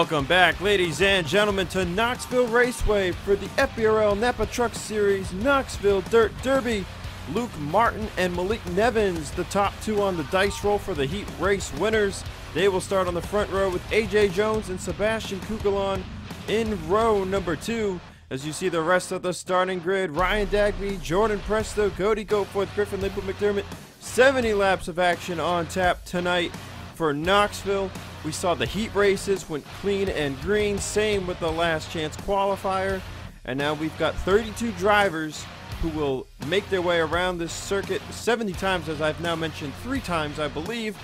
Welcome back, ladies and gentlemen, to Knoxville Raceway for the FBRL Napa Truck Series Knoxville Dirt Derby. Luke Martin and Malik Nevins, the top two on the dice roll for the heat race winners. They will start on the front row with AJ Jones and Sebastian Kukulon in row number 2. As you see the rest of the starting grid, Ryan Dagby, Jordan Presto, Cody Goforth, Griffin Limpo McDermott. 70 laps of action on tap tonight for Knoxville. We saw the heat races went clean and green, same with the last chance qualifier. And now we've got 32 drivers who will make their way around this circuit 70 times, as I've now mentioned 3 times, I believe,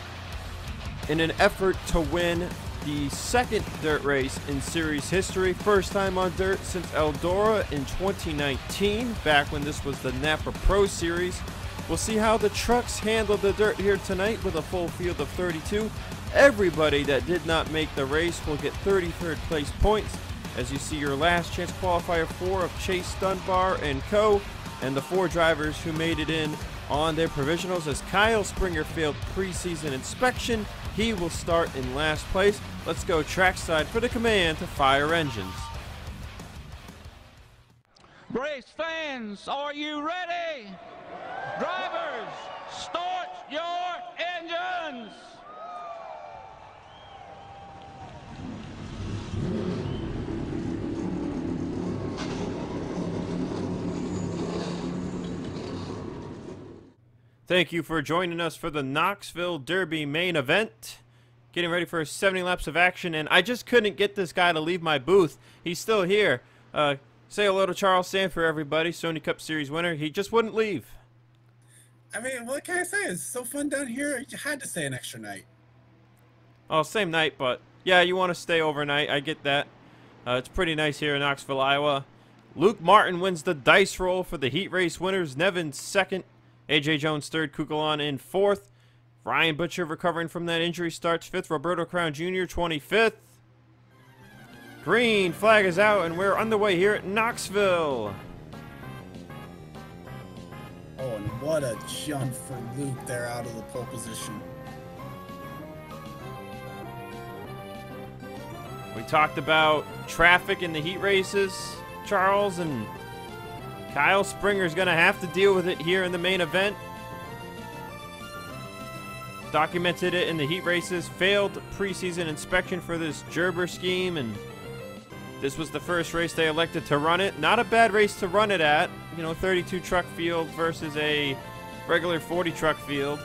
in an effort to win the second dirt race in series history. First time on dirt since Eldora in 2019, back when this was the Napa Pro Series. We'll see how the trucks handle the dirt here tonight with a full field of 32. Everybody that did not make the race will get 33rd place points. As you see your last chance qualifier 4 of Chase Dunbar and co. And the 4 drivers who made it in on their provisionals, as Kyle Springer failed preseason inspection. He will start in last place. Let's go trackside for the command to fire engines. Race fans, are you ready? Drivers, start your engines! Thank you for joining us for the Knoxville Derby main event. Getting ready for 70 laps of action, and I just couldn't get this guy to leave my booth. He's still here. Say hello to Charles Sanford, everybody, Sony Cup Series winner. He just wouldn't leave. I mean, what can I say? It's so fun down here. You had to stay an extra night. Oh, same night, but yeah, you want to stay overnight. I get that. It's pretty nice here in Knoxville, Iowa. Luke Martin wins the dice roll for the heat race winners. Nevins second. AJ Jones third. Kukulon in 4th. Ryan Butcher recovering from that injury starts 5th. Roberto Crown Jr. 25th. Green flag is out, and we're underway here at Knoxville. Oh, and what a jump for Luke there out of the pole position. We talked about traffic in the heat races, Charles, and Kyle Springer's going to have to deal with it here in the main event. Documented it in the heat races, failed preseason inspection for this Gerber scheme, and this was the first race they elected to run it. Not a bad race to run it at, you know, 32 truck field versus a regular 40 truck field.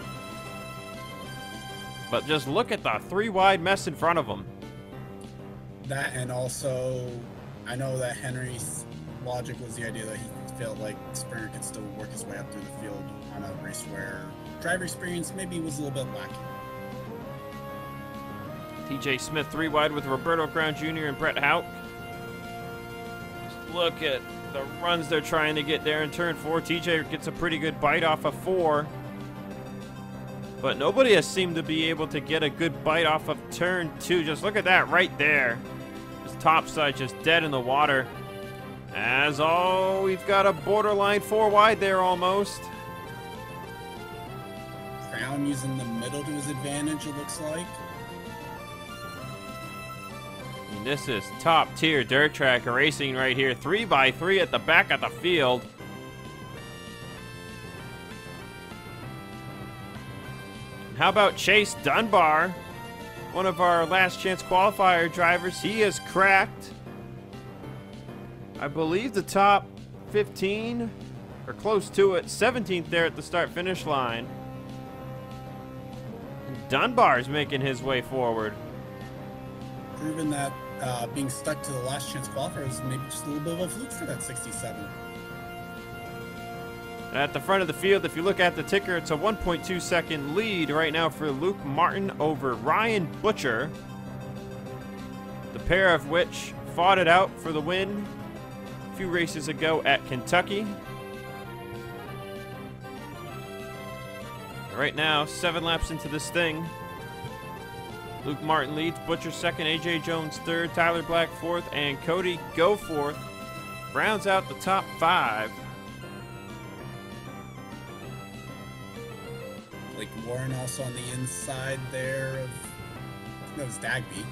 But just look at the 3 wide mess in front of them. That, and also, I know that Henry's logic was the idea that he felt like Springer could still work his way up through the field on a race where driver experience maybe was a little bit lacking. TJ Smith 3 wide with Roberto Crown Jr. and Brett Houck. Just look at the runs they're trying to get there in turn 4. TJ gets a pretty good bite off of 4. But nobody has seemed to be able to get a good bite off of turn 2. Just look at that right there. This top side just dead in the water. As all, we've got a borderline 4 wide there almost. Crown using the middle to his advantage, it looks like. And this is top tier dirt track racing right here. 3x3 at the back of the field. How about Chase Dunbar? One of our last chance qualifier drivers. He has cracked, I believe, the top 15 or close to it. 17th there at the start finish line. And Dunbar's making his way forward. Proving that being stuck to the last chance qualifier was maybe just a little bit of a fluke for that 67. At the front of the field, if you look at the ticker, it's a 1.2 second lead right now for Luke Martin over Ryan Butcher. The pair of which fought it out for the win a few races ago at Kentucky. Right now, 7 laps into this thing. Luke Martin leads, Butcher second, AJ Jones third, Tyler Black 4th, and Cody Goforth rounds out the top 5. Like Warren also on the inside there of, that was Dagby.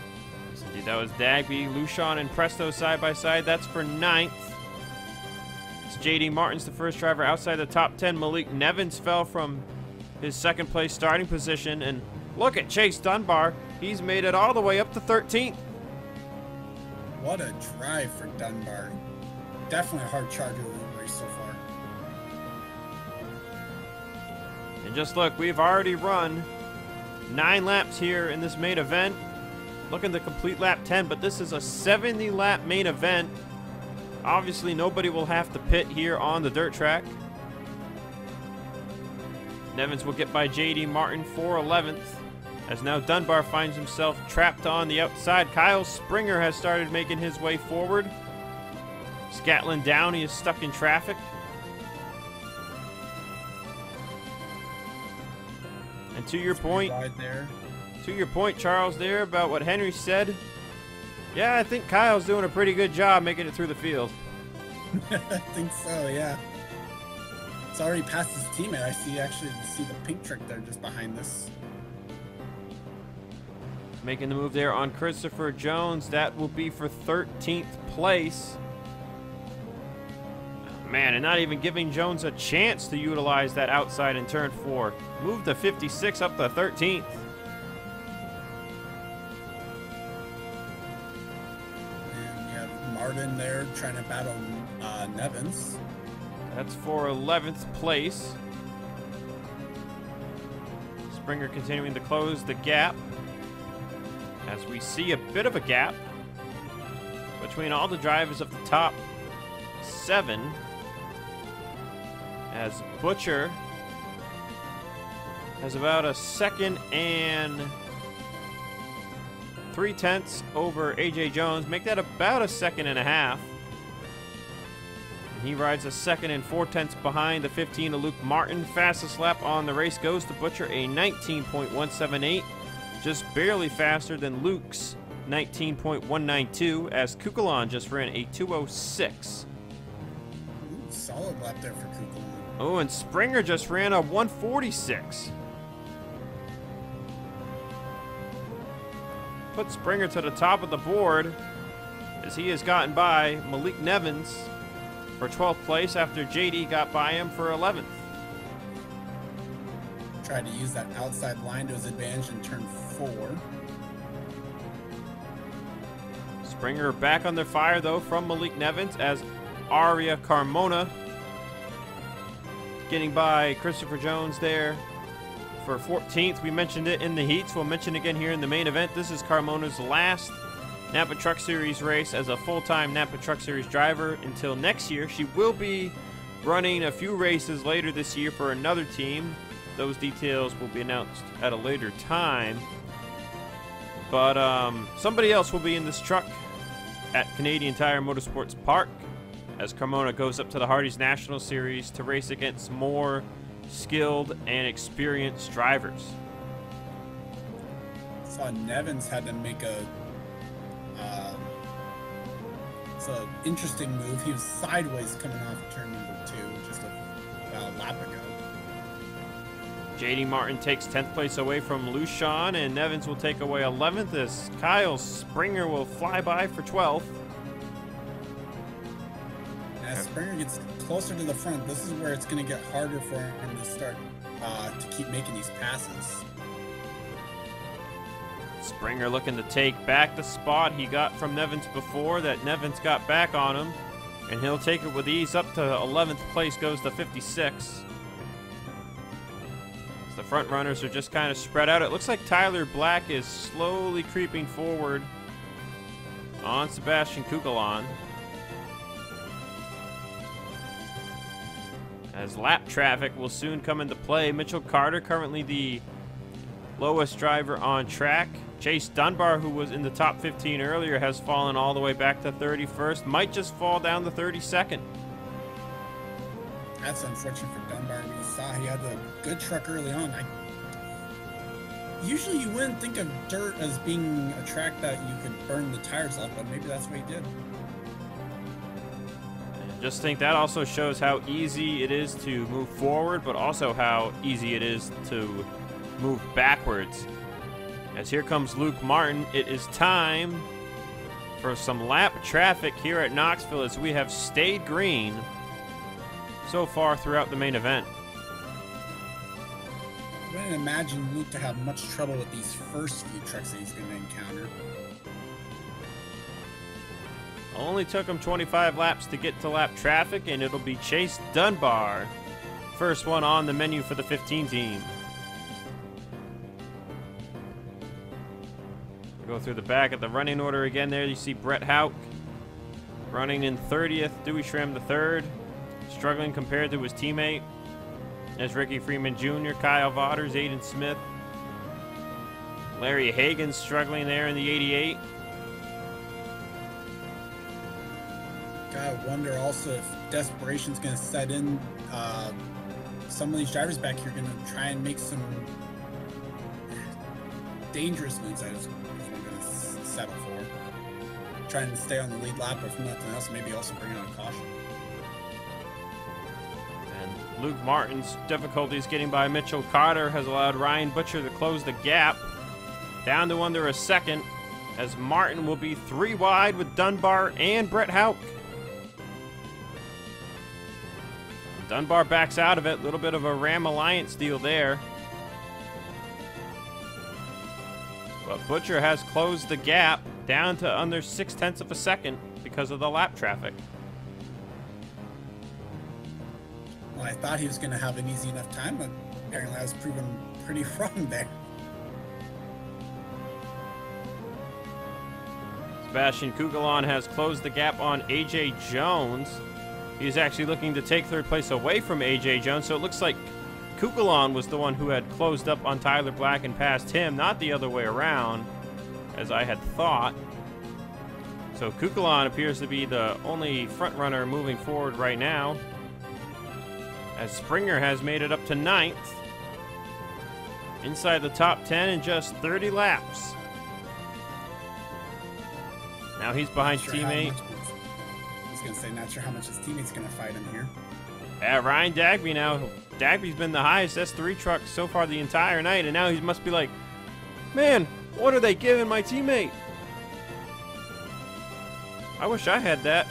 So Indeed, that was Dagby, Lucian, and Presto side by side. That's for 9th. It's JD Martin's the first driver outside the top 10. Malik Nevins fell from his second place starting position. And look at Chase Dunbar. He's made it all the way up to 13th. What a drive for Dunbar. Definitely a hard charger of the race so far. And just look, we've already run 9 laps here in this main event. Looking to complete lap 10, but this is a 70-lap main event. Obviously, nobody will have to pit here on the dirt track. Nevins will get by JD Martin for 11th, as now Dunbar finds himself trapped on the outside. Kyle Springer has started making his way forward. Scatlin Downey is stuck in traffic. And to your point, Charles, there about what Henry said. Yeah, I think Kyle's doing a pretty good job making it through the field. I think so, yeah. It's already past his teammate. I see the pink trick there just behind this. Making the move there on Christopher Jones. That will be for 13th place. Man, and not even giving Jones a chance to utilize that outside in turn 4. Moved to 56 up to 13th. And you have Martin there trying to battle Nevins. That's for 11th place. Springer continuing to close the gap, as we see a bit of a gap between all the drivers of the top 7. As Butcher has about a 2nd and 3/10 over AJ Jones. Make that about a 2.5 seconds. And he rides a 2nd and 4/10 behind the 15 of Luke Martin. Fastest lap on the race goes to Butcher, a 19.178. Just barely faster than Luke's 19.192, as Kukulon just ran a 2:06. Solid lap there for Kukulon. Oh, and Springer just ran a 1:46. Put Springer to the top of the board, as he has gotten by Malik Nevins for 12th place after JD got by him for 11th. Tried to use that outside line to his advantage in turn 4. Springer back under fire, though, from Malik Nevins, as Aria Carmona getting by Christopher Jones there for 14th. We mentioned it in the heats. We'll mention it again here in the main event. This is Carmona's last Napa Truck Series race as a full-time Napa Truck Series driver until next year. She will be running a few races later this year for another team. Those details will be announced at a later time. But somebody else will be in this truck at Canadian Tire Motorsports Park, as Carmona goes up to the Hardee's National Series to race against more skilled and experienced drivers. Saw Nevins had to make it's an interesting move. He was sideways coming off turn number 2 just a lap ago. JD Martin takes 10th place away from Lucian, and Nevins will take away 11th, as Kyle Springer will fly by for 12th. As Springer gets closer to the front, this is where it's going to get harder for him to start to keep making these passes. Springer looking to take back the spot he got from Nevins before, that Nevins got back on him, and he'll take it with ease up to 11th place, goes to 56. As the front runners are just kind of spread out. It looks like Tyler Black is slowly creeping forward on Sebastian Kukulon, as lap traffic will soon come into play. Mitchell Carter, currently the lowest driver on track. Chase Dunbar, who was in the top 15 earlier, has fallen all the way back to 31st. Might just fall down to 32nd. That's unfortunate for Dunbar. We saw he had a good truck early on. Usually you wouldn't think of dirt as being a track that you could burn the tires off, but maybe that's what he did. Just think that also shows how easy it is to move forward, but also how easy it is to move backwards. As here comes Luke Martin, it is time for some lap traffic here at Knoxville as we have stayed green so far throughout the main event. I wouldn't imagine Luke to have much trouble with these first few trucks that he's going to encounter. Only took him 25 laps to get to lap traffic, and it'll be Chase Dunbar. First one on the menu for the 15 team. Go through the back of the running order again there. You see Brett Houck running in 30th. Dewey Schramm the third, struggling compared to his teammate. There's Ricky Freeman Jr., Kyle Vaughters, Aiden Smith. Larry Hagan struggling there in the 88. Gotta wonder also if desperation's going to set in. Some of these drivers back here are going to try and make some dangerous moves. I was going to settle for. Trying to stay on the lead lap, or if nothing else, maybe also bring on a caution. And Luke Martin's difficulties getting by Mitchell Carter has allowed Ryan Butcher to close the gap down to under a second, as Martin will be 3 wide with Dunbar and Brett Houck. Dunbar backs out of it. A little bit of a Ram Alliance deal there. But Butcher has closed the gap down to under 0.6 of a second because of the lap traffic. Well, I thought he was going to have an easy enough time, but apparently I was proven pretty wrong there. Sebastian Kugelon has closed the gap on A.J. Jones. He's actually looking to take third place away from A.J. Jones, so it looks like Kugelon was the one who had closed up on Tyler Black and passed him, not the other way around, as I had thought. So Kugelon appears to be the only front runner moving forward right now, as Springer has made it up to 9th, inside the top 10 in just 30 laps. Now he's behind teammate. I was going to say, not sure how much his teammate's going to fight him here. Yeah, Ryan Dagby now. Dagby's been the highest S3 truck so far the entire night, and now he must be like, man, what are they giving my teammate? I wish I had that.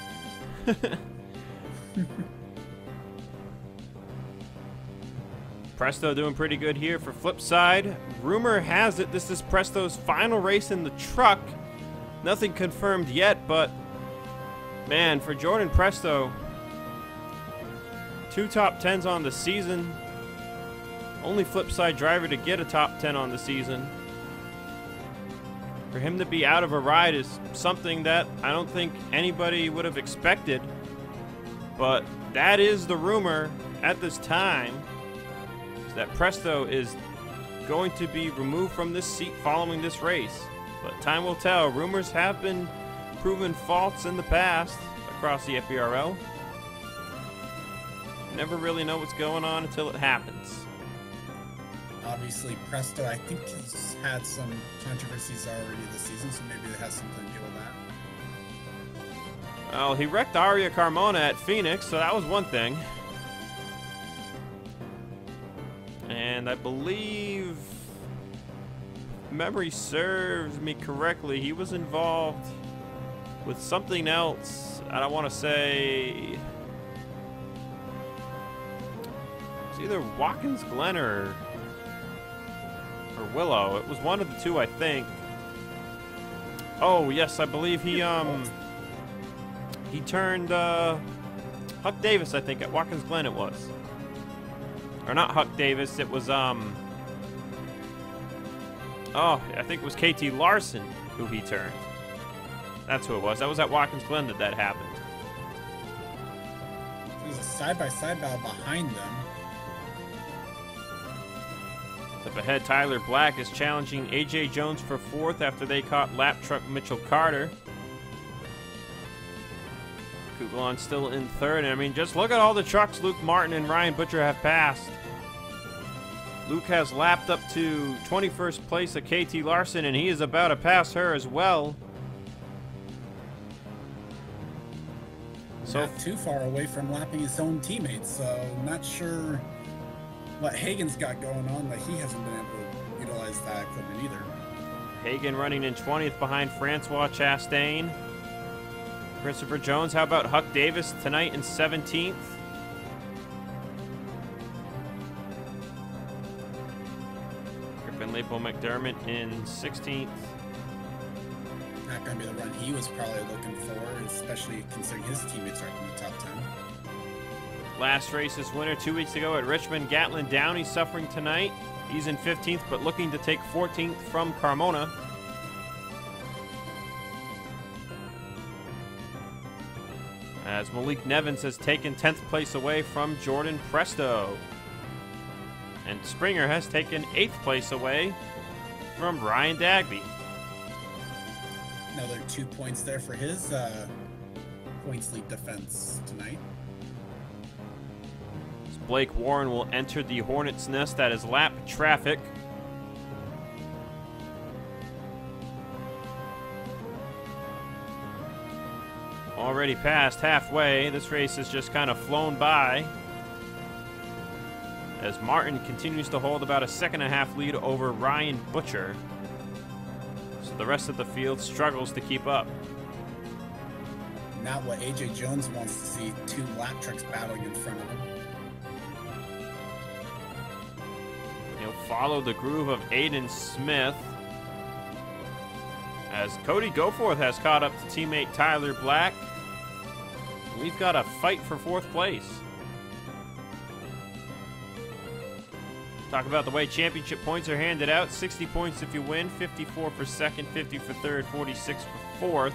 Presto doing pretty good here for Flipside. Rumor has it this is Presto's final race in the truck. Nothing confirmed yet, but man, for Jordan Presto, 2 top 10s on the season. Only Flipside driver to get a top 10 on the season. For him to be out of a ride is something that I don't think anybody would have expected. But that is the rumor at this time, is that Presto is going to be removed from this seat following this race. But time will tell. Rumors have been proven false in the past across the FBRL. You never really know what's going on until it happens. Obviously, Presto, I think he's had some controversies already this season, so maybe it has something to do with that. Well, he wrecked Aria Carmona at Phoenix, so that was one thing. And I believe, if memory serves me correctly, he was involved with something else. I don't want to say, it's either Watkins Glen or Willow. It was one of the two, I think. Oh yes, I believe he turned Huck Davis, I think, at Watkins Glen it was. Or not Huck Davis, it was oh, I think it was KT Larson who he turned. That's who it was. That was at Watkins Glen that happened. There's a side-by-side battle behind them. Up ahead, Tyler Black is challenging A.J. Jones for 4th after they caught lap truck Mitchell Carter. Kugelon still in 3rd. And I mean, just look at all the trucks Luke Martin and Ryan Butcher have passed. Luke has lapped up to 21st place at KT Larson, and he is about to pass her as well. So not too far away from lapping his own teammates, so not sure what Hagen's got going on, that he hasn't been able to utilize that equipment either. Hagen running in 20th behind Francois Chastain. Christopher Jones. How about Huck Davis tonight in 17th? Griffin Leopold McDermott in 16th. Not going to be the run he was probably looking for, especially considering his teammates aren't in the top 10. Last race this winter 2 weeks ago at Richmond. Gatlin Downey suffering tonight. He's in 15th, but looking to take 14th from Carmona. As Malik Nevins has taken 10th place away from Jordan Presto. And Springer has taken 8th place away from Ryan Dagby. Another 2 points there for his points lead defense tonight. Blake Warren will enter the Hornet's Nest. That is lap traffic. Already past halfway. This race has just kind of flown by as Martin continues to hold about a 2.5 lead over Ryan Butcher. So the rest of the field struggles to keep up. Not what AJ Jones wants to see, 2 lap trucks battling in front of him. He'll follow the groove of Aiden Smith as Cody Goforth has caught up to teammate Tyler Black. We've got a fight for 4th place. Talk about the way championship points are handed out. 60 points if you win, 54 for 2nd, 50 for 3rd, 46 for 4th,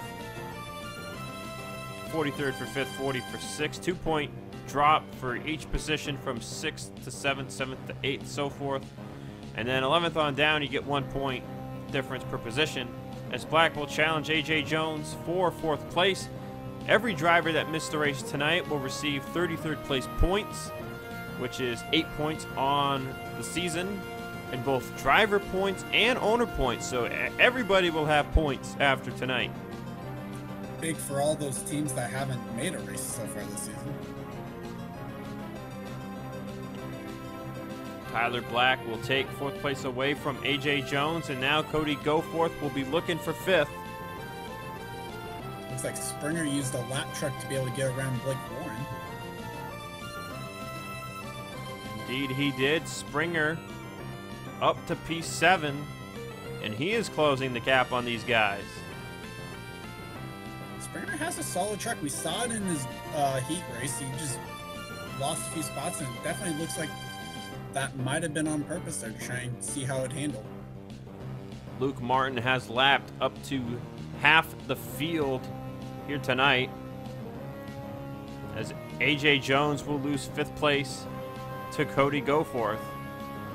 43rd for 5th, 40 for 6th. 2-point drop for each position from 6th to 7th, 7th to 8th, so forth. And then 11th on down, you get 1 point difference per position. As Black will challenge AJ Jones for 4th place. Every driver that missed the race tonight will receive 33rd place points, which is 8 points on the season, and both driver points and owner points. So everybody will have points after tonight. Big for all those teams that haven't made a race so far this season. Tyler Black will take 4th place away from AJ Jones, and now Cody Goforth will be looking for 5th. Looks like Springer used a lap truck to be able to get around Blake Warren. Indeed he did. Springer up to P7, and he is closing the gap on these guys. Springer has a solid truck. We saw it in his heat race. He just lost a few spots, and it definitely looks like that might have been on purpose. They're trying to see how it handled. Luke Martin has lapped up to half the field here tonight, as AJ Jones will lose 5th place to Cody Goforth.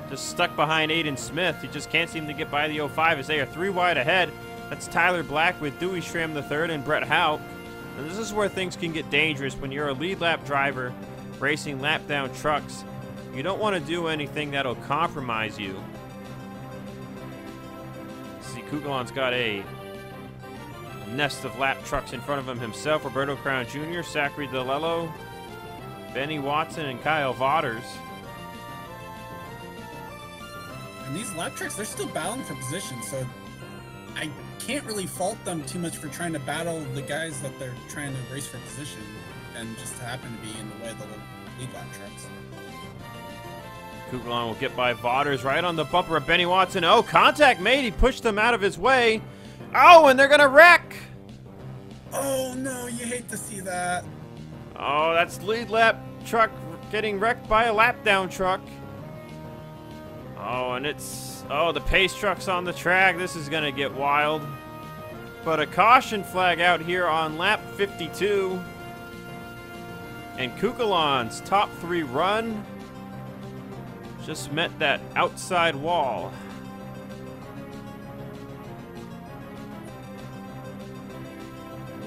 Just stuck behind Aiden Smith. He just can't seem to get by the 05 as they are 3 wide ahead. That's Tyler Black with Dewey Schramm III and Brett Houck. And this is where things can get dangerous when you're a lead lap driver racing lap down trucks. You don't want to do anything that'll compromise you. See, Kugelon's got a nest of lap trucks in front of him himself. Roberto Crown Jr., Zachary DeLello, Benny Watson, and Kyle Vaughters. And these lap trucks, they're still battling for position, so I can't really fault them too much for trying to battle the guys that they're trying to race for position and just happen to be in the way of the lead lap trucks. Kugelon will get by Vaughters right on the bumper of Benny Watson. Oh, contact made. He pushed them out of his way. Oh, and they're going to wreck. Oh, no, you hate to see that. Oh, that's lead lap truck getting wrecked by a lap down truck. Oh, and the pace truck's on the track. This is going to get wild. But a caution flag out here on lap 52. And Kugelon's top 3 run just met that outside wall.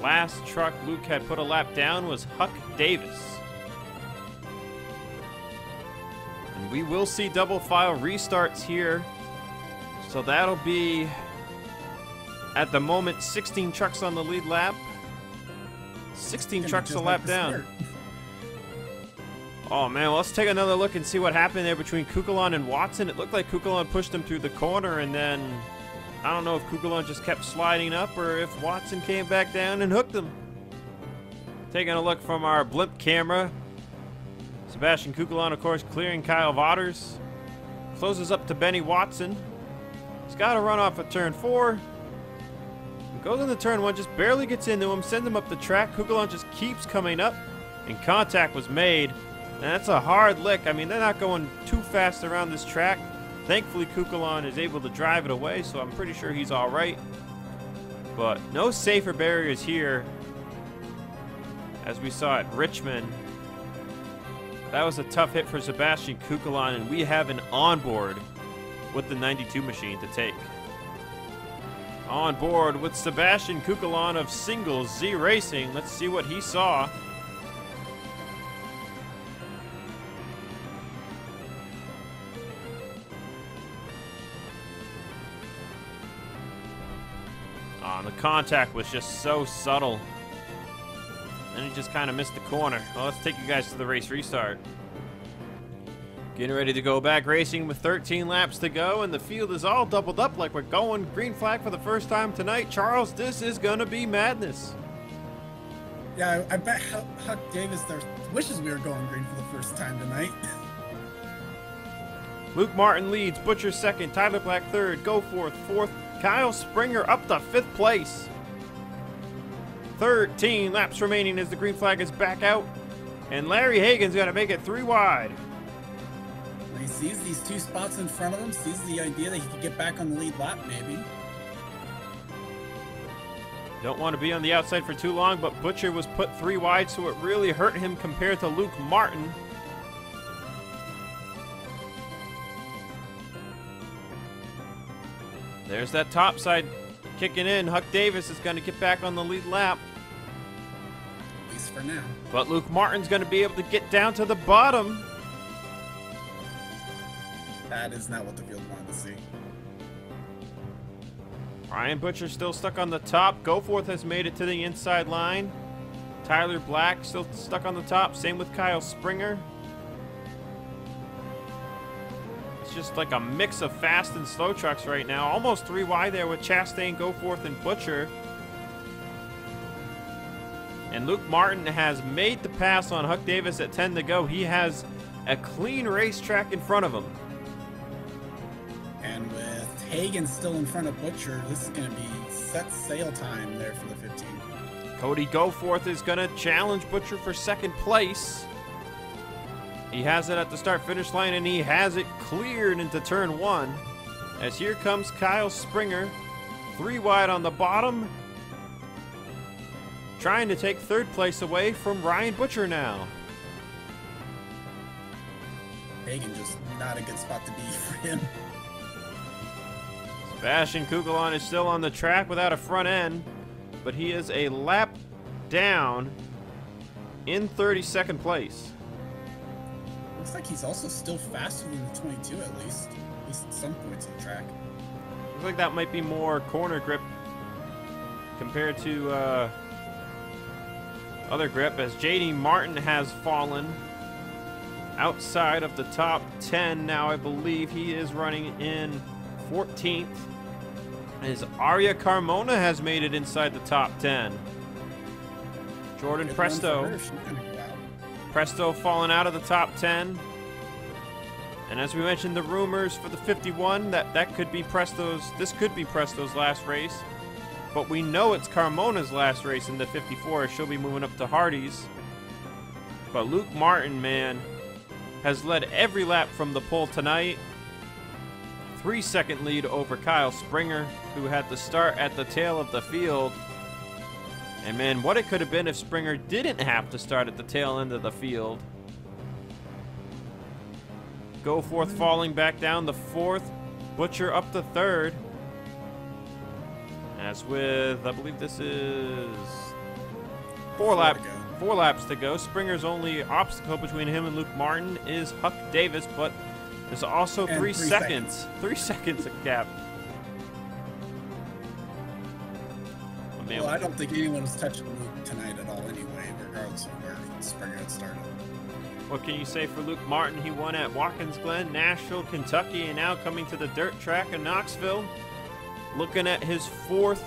Last truck Luke had put a lap down was Huck Davis. And we will see double file restarts here. So that'll be, at the moment, 16 trucks on the lead lap. 16 trucks a lap down. Oh man, well, let's take another look and see what happened there between Kugelon and Watson. It looked like Kugelon pushed him through the corner, and then I don't know if Kugelon just kept sliding up or if Watson came back down and hooked him. Taking a look from our blimp camera. Sebastian Kukulon, of course, clearing Kyle Votters. Closes up to Benny Watson. He's got to run off at turn 4. Goes into turn 1, just barely gets into him, sends him up the track. Kukulon just keeps coming up, and contact was made. And that's a hard lick. I mean, they're not going too fast around this track. Thankfully, Kukulon is able to drive it away, so I'm pretty sure he's all right. But no safer barriers here, as we saw at Richmond. That was a tough hit for Sebastian Kukulon, and we have an onboard with the 92 machine to take. On board with Sebastian Kukulon of Singles Z Racing. Let's see what he saw. The contact was just so subtle. And he just kind of missed the corner. Well, let's take you guys to the race restart. Getting ready to go back racing with 13 laps to go, and the field is all doubled up like we're going green flag for the first time tonight. Charles, this is going to be madness. Yeah, I bet Huck Davis there wishes we were going green for the first time tonight. Luke Martin leads, Butcher second, Tyler Black third, Goforth fourth, Kyle Springer up to 5th place. 13 laps remaining as the green flag is back out, and Larry Hagan's got to make it 3 wide. He sees these 2 spots in front of him, sees the idea that he could get back on the lead lap, maybe. Don't want to be on the outside for too long, but Butcher was put 3 wide, so it really hurt him compared to Luke Martin. There's that top side kicking in. Huck Davis is going to get back on the lead lap. At least for now. But Luke Martin's going to be able to get down to the bottom. That is not what the field wanted to see. Ryan Butcher still stuck on the top. Goforth has made it to the inside line. Tyler Black still stuck on the top. Same with Kyle Springer. It's just like a mix of fast and slow trucks right now. Almost 3 wide there with Chastain, Goforth, and Butcher. And Luke Martin has made the pass on Huck Davis at 10 to go. He has a clean racetrack in front of him. And with Hagan still in front of Butcher, this is going to be set sail time there for the 15. Cody Goforth is going to challenge Butcher for 2nd place. He has it at the start-finish line, and he has it cleared into turn 1. As here comes Kyle Springer, 3 wide on the bottom, trying to take 3rd place away from Ryan Butcher now. Hagan just not a good spot to be for him. Sebastian Kukulon is still on the track without a front end, but he is a lap down in 32nd place. Looks like he's also still faster than the 22 at least at some points on the track. Looks like that might be more corner grip compared to other grip, as JD Martin has fallen outside of the top 10 now. I believe he is running in 14th. As Arya Carmona has made it inside the top 10. Jordan Presto. Presto falling out of the top 10. And as we mentioned, the rumors for the 51, that could be Presto's, this could be Presto's last race. But we know it's Carmona's last race in the 54. She'll be moving up to Hardy's. But Luke Martin, man, has led every lap from the pole tonight. 3-second lead over Kyle Springer, who had to start at the tail of the field. And man, what it could have been if Springer didn't have to start at the tail end of the field. Goforth falling back down to 4th. Butcher up to 3rd. As with, I believe this is 4 laps to go. Springer's only obstacle between him and Luke Martin is Huck Davis, but there's also 3 seconds. 3 seconds of gap. Oh, man. Well, I don't think anyone was touching Luke tonight at all anyway, regardless of where Springer had started. What can you say for Luke Martin? He won at Watkins Glen, Nashville, Kentucky, and now coming to the dirt track in Knoxville. Looking at his 4th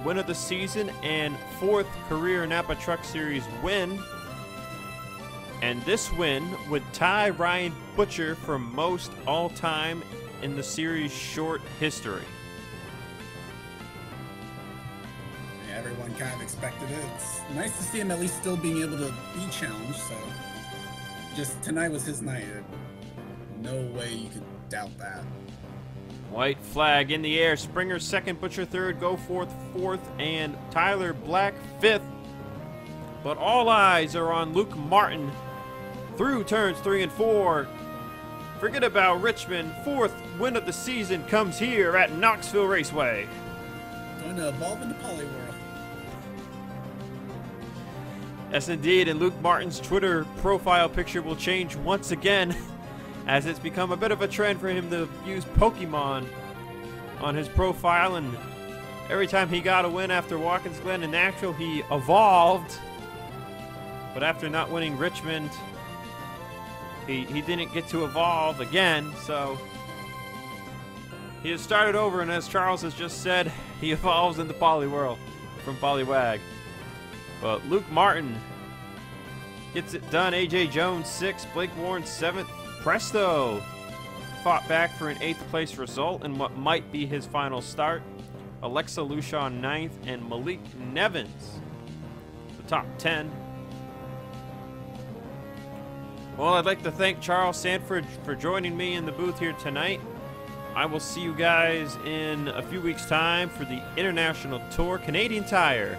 win of the season and 4th career Napa Truck Series win. And this win would tie Ryan Butcher for most all-time in the series' short history. Yeah, everyone kind of expected it. It's nice to see him at least still being able to be challenged. So, just tonight was his night. No way you could doubt that. White flag in the air. Springer 2nd, Butcher 3rd, Goforth 4th, and Tyler Black 5th. But all eyes are on Luke Martin through turns 3 and 4. Forget about Richmond. 4th win of the season comes here at Knoxville Raceway. Going to evolve into Polyworld. Yes, indeed, and Luke Martin's Twitter profile picture will change once again, as it's become a bit of a trend for him to use Pokemon on his profile, and every time he got a win after Watkins Glen and Nashville, he evolved. But after not winning Richmond, he didn't get to evolve again, so he has started over, and as Charles has just said, he evolves into Poliworld from Poliwag. But Luke Martin gets it done. AJ Jones 6th, Blake Warren 7th. Presto fought back for an 8th place result in what might be his final start. Alexa Lushon 9th, and Malik Nevins the top 10. Well, I'd like to thank Charles Sanford for joining me in the booth here tonight. I will see you guys in a few weeks' time for the International Tour, Canadian Tire,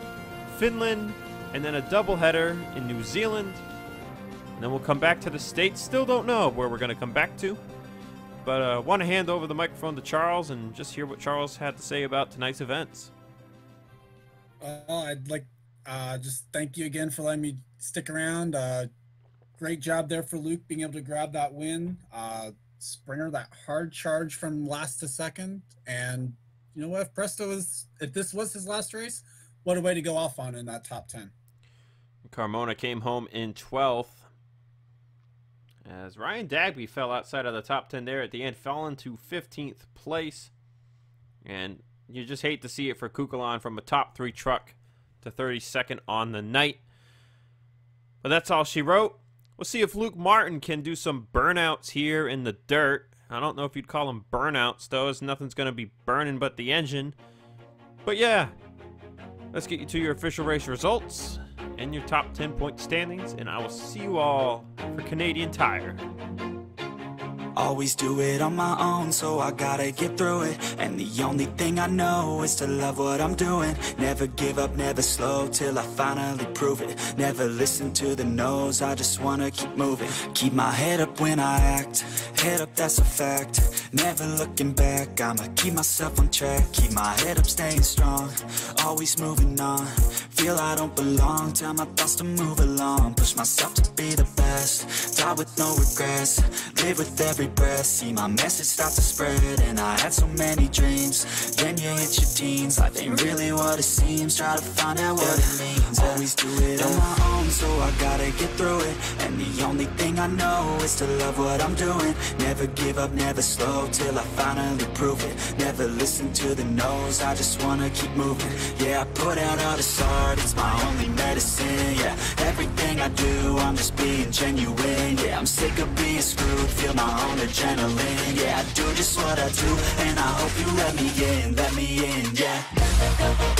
Finland, and then a doubleheader in New Zealand. And then we'll come back to the States. Still don't know where we're going to come back to. But I want to hand over the microphone to Charles and just hear what Charles had to say about tonight's events. I'd like just thank you again for letting me stick around. Great job there for Luke being able to grab that win. Springer, that hard charge from last to second. And you know what? If this was his last race, what a way to go off on in that top 10. Carmona came home in 12th. As Ryan Dagby fell outside of the top 10 there at the end, fell into 15th place. And you just hate to see it for Kukulon from a top 3 truck to 32nd on the night. But that's all she wrote. We'll see if Luke Martin can do some burnouts here in the dirt. I don't know if you'd call them burnouts, though, as nothing's going to be burning but the engine. But yeah, let's get you to your official race results and your top 10 point standings, and I will see you all for Canadian Tire. Always do it on my own, so I gotta get through it. And the only thing I know is to love what I'm doing. Never give up, never slow, till I finally prove it. Never listen to the no's, I just wanna keep moving. Keep my head up when I act, head up, that's a fact. Never looking back, I'ma keep myself on track. Keep my head up, staying strong, always moving on. Feel I don't belong, tell my thoughts to move along. Push myself to be the best, die with no regrets. Live with every breath, see my message start to spread. And I had so many dreams, then you hit your teens. Life ain't really what it seems, try to find out what it means. Always do it on my own, so I gotta get through it. And the only thing I know is to love what I'm doing. Never give up, never slow, till I finally prove it. Never listen to the no's, I just wanna keep moving. Yeah, I put out all this art, it's my only medicine. Yeah, everything I do, I'm just being genuine. Yeah, I'm sick of being screwed, feel my own adrenaline. Yeah, I do just what I do, and I hope you let me in, yeah.